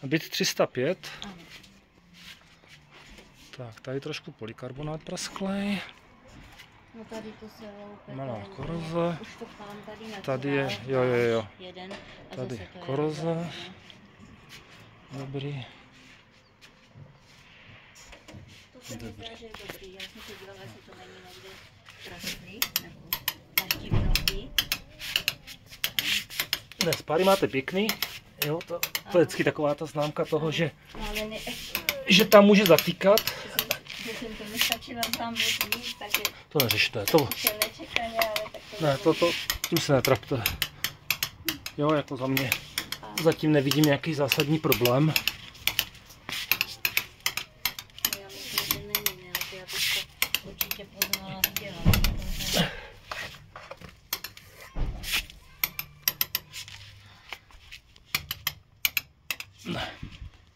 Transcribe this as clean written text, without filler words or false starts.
Bit 305. Ano. Tak, tady trošku polikarbonát prasklej. No tady to se loupe. Malá koroze. Už to pán tady na Tady je, jo. Jeden. A Tady zase to je koroze. rozhodně. Dobrý. To se mi zdá, že je dobrý. Já jsem se dívala, jestli to není někde praslý, nebo naštívnutý. Ne, spáry máte pěkný. Jo, to je vždycky taková ta známka toho, že, No, ale ne, že tam může zatýkat. že jsem to nestačila tam být, takže To neřešte, to, se nečekaně, ale tak to ne, tu se netrapte. Jo, jako za mě zatím nevidím nějaký zásadní problém. já myslím, že není, ne, já bych to určitě poznala z těla. Ne.